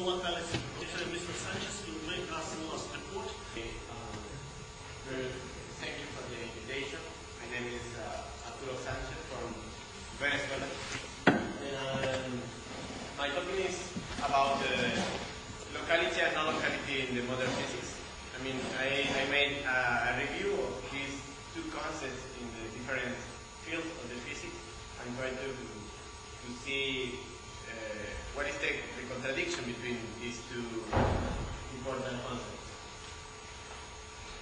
locality. Mr. Sanchez will make us the last report. Thank you for the invitation. My name is Arturo Sanchez from Venezuela. And my topic is about locality and non-locality in the modern physics. I mean, I made a review of these two concepts in the different fields of the physics. I'm trying to see what is the contradiction between these two important concepts.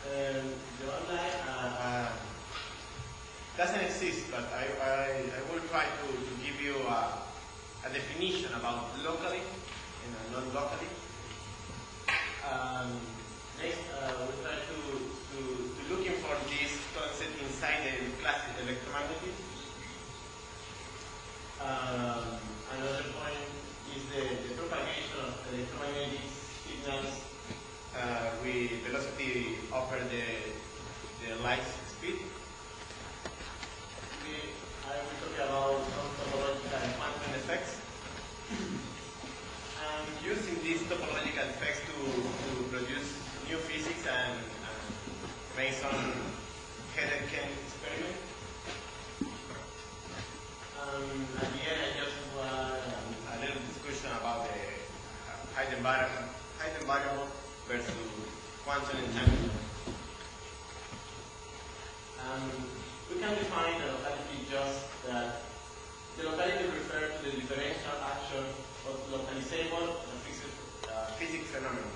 The online doesn't exist, but I will try to give you a definition about locally and non-locally. Next, we'll try to looking for this concept inside the classic electromagnetism. Another point is the propagation of electromagnetic signals with velocity over the light speed. I will talk about some topological and quantum effects. And using these topological effects to produce new physics and make some Hellerken experiment. At the end, I just want a little discussion about the Haydn variable versus quantum entanglement. We can define the locality just that the locality refers to the differential action of localizable physics phenomenon.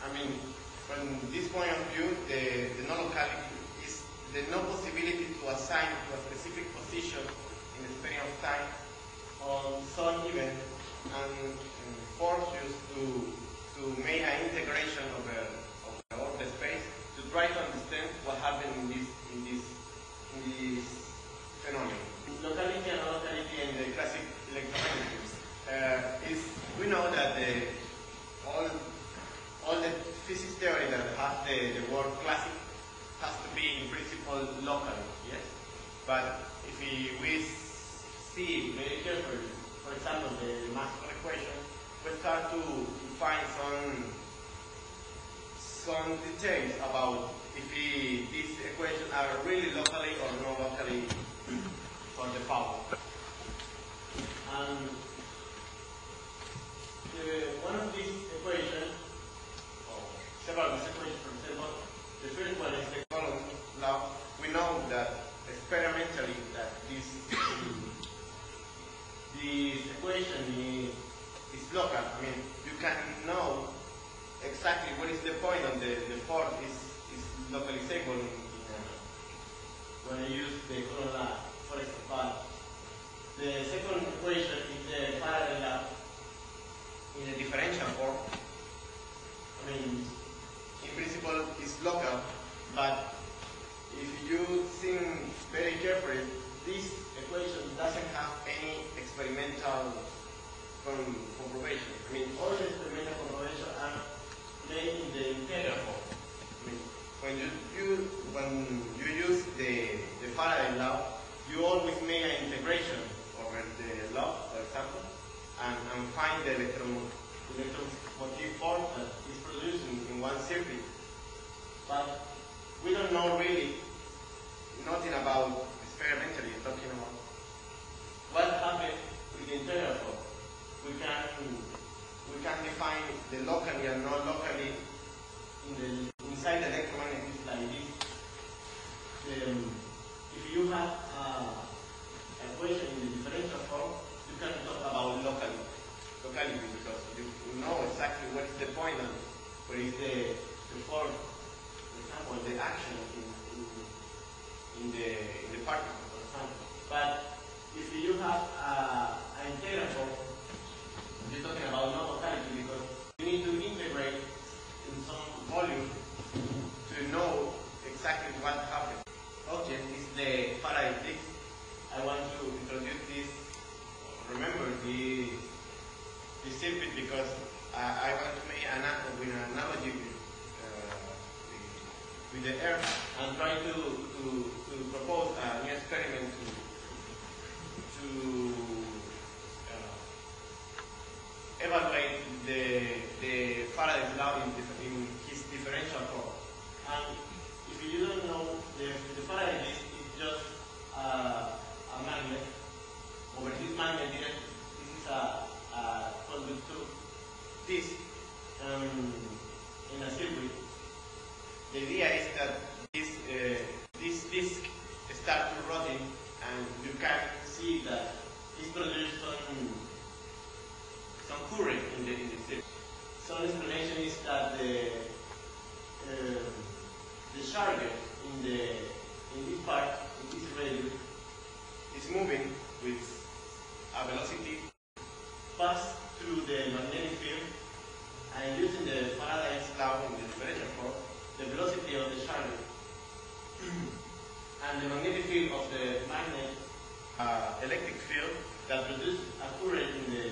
I mean, from this point of view, the non-locality is the no possibility to assign to a specific position in the space of time on some event and force you to make an integration over all the space to try to understand what happened in this phenomenon. Locality and non-locality in the classic electromagnetism we know that all the physics theory that has the word classic has to be in principle local, yes. But if we see very carefully, for example, the Maxwell equation, we start to find some details about if these equations are really locally or not locally for the power. And one of these equations, or several of these equations, for example, the first one is the Coulomb law. We know that experimentally that this equation is local. I mean, you can know exactly what is the point on the force is localizable when I use the Coulomb law, for example. The second equation is the parallel law in a differential form. I mean, in principle, it's local, but if you think very carefully, this equation doesn't have any experimental comprovation. I mean, all the experimental comprovations are made in the integral form. I mean, when you use the Faraday law, you always make an integration over the law, for example, and find the electromotive force that is produced in one circuit. But we don't know really nothing about experimentally talking about what happened with the integral form. We can define the locally and non locally inside the electromagnetism like this. If you have an equation in the differential form, you can talk about locality because you know exactly what is the point and what is the form, for example, the action in the particle, for example. But is moving with a velocity pass through the magnetic field, and using the Faraday's law in the differential form, the velocity of the charge and the magnetic field of the magnet, electric field that produces a current in the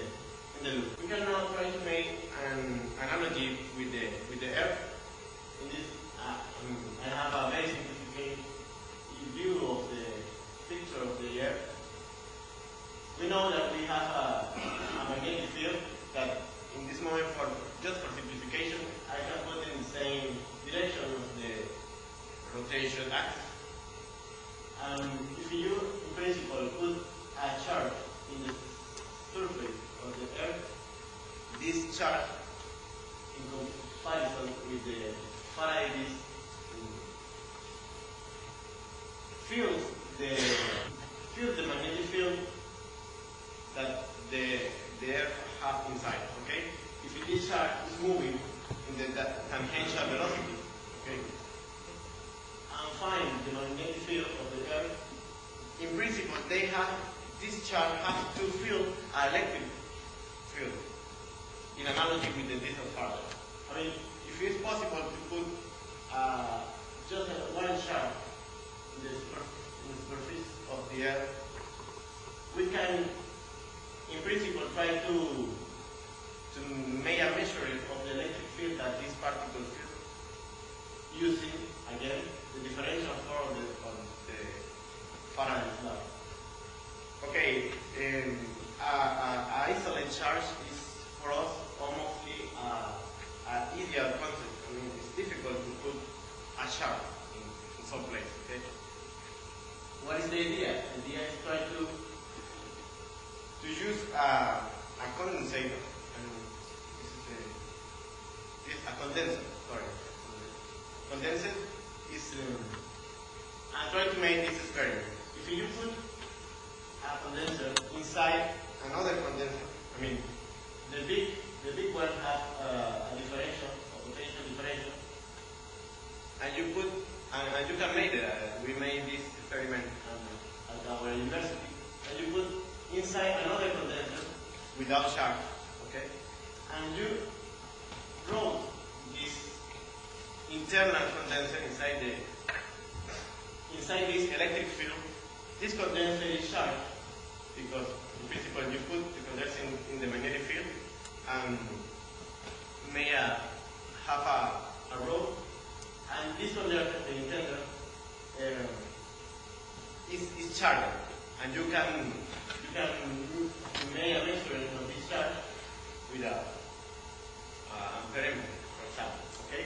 loop. We can now try to make an analogy with the Earth. In this, I have a very simplified view of the picture of the Earth. We know that we have a magnetic field that, in this moment, just for simplification, I can put in the same direction of the rotation axis. If you, in principle, put a charge in the surface of the Earth, this charge, in comparison with the Faraday's feels the magnetic field that the Earth has inside. Okay, if this charge is moving in the tangential velocity, okay, and find the magnetic field of the Earth, in principle, this charge has to feel an electric field, in analogy with the disc of Faraday. I mean, if it's possible to put just one charge in the superficie of the Earth, we can, in principle, try to make a measuring of the electric field that this particle feels, using, again, the differential form of the Faraday's law. Okay, an isolate charge is, for us, almost an ideal concept. I mean, it's difficult to put a charge in some place, okay? What is the idea? The idea is try to use a condensator. This is a condenser, sorry. Condenser is, I'm trying to make this experiment. If you put a condenser inside another condenser, I mean, the big one has a differential, a potential differential, and you put, and you can make it. We made this experiment at our university, and you put inside another condenser without charge, okay, and you roll this internal condenser inside this electric field. This condenser is charged because, in principle, you put the condenser in the magnetic field and may have a rod, and this condenser, the intender, is charged, and you can make a measurement of this charge with a amperemeter, for example. Okay.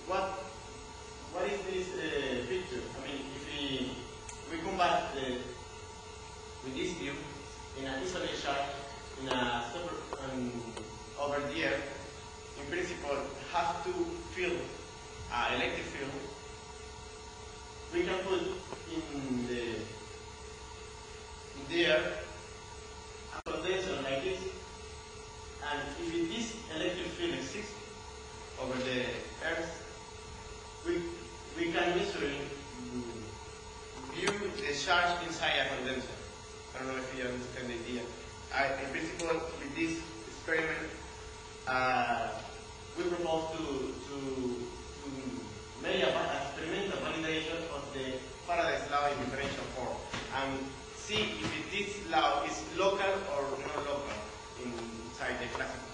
What is this picture? I mean, if we come back with this view in an isolated charge in a over there, in principle, have to fill electric field. We can put in there a condenser like this, and if this electric field exists over the Earth, we can measure view the charge inside a condenser. I don't know if you understand the idea. In principle, with this experiment, we propose to make an experimental validation of the Faraday's law in differential form and see if this law is local or non-local inside the classical